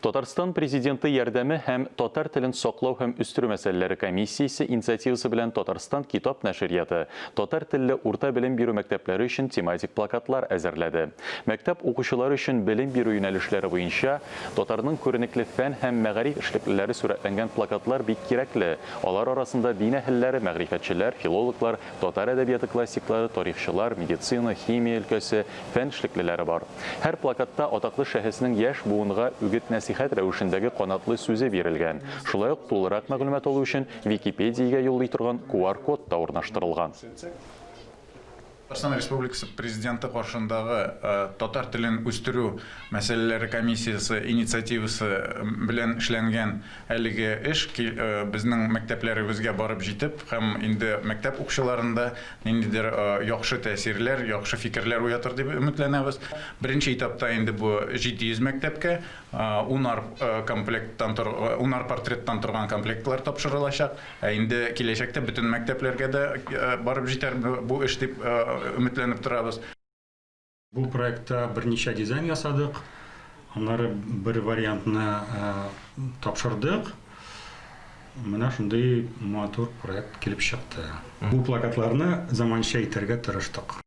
Татарстан президенты ярдәме һәм татар телен саклау һәм үстерү мәсьәләләре комиссиясе инициативасы белән Татарстан китап нәшрияты татар телле урта белем бирү мәктәпләре өчен тематик плакатлар әзерләде. Мәктәп укучылары өчен белем бирү юнәлешләре буенча татарның күренекле фән һәм мәгариф эшлеклеләре сурәтләнгән плакатлар бик кирәкле. Алар арасында дин әһелләре, мәгърифәтчеләр, филологлар, татар әдәбияты классиклары, тарихчылар, медицина, химия өлкәсе, фән эшлеклеләре бар. Һәр плакатта атаклы шәхеснең яшь буынга үгет-нәсихәт рәвешендәге канатлы сүзе бирелгән. Шулай ук тулырак мәгълүмат алу өчен Википедиягә юллый торган QR-код та урнаштырылган. Татарстан Республикасы президенты каршындагы татар телен үстерү мәсьәләләре комиссиясе инициативасы белән эшләнгән әлеге эш безнең мәктәпләребезгә барып җитеп һәм инде мәктәп укучыларында ниндидер яхшы тәэсирләр, яхшы фикерләр уятыр дип өметләнәбез. Беренче этапта инде бу 700 мәктәпкә 10 портреттан торган комплектлар тапшырылачак. Инде киләчәктә бөтен мәктәпләргә дә барып җитәр бу эш дип өметләнеп торабыз. Бу проектта берничә дизайн ясадык. Аннары бер вариантны тапшырдык. Менә шундый матур проект килеп чыкты. Бу плакатларны заманча итәргә тырыштык.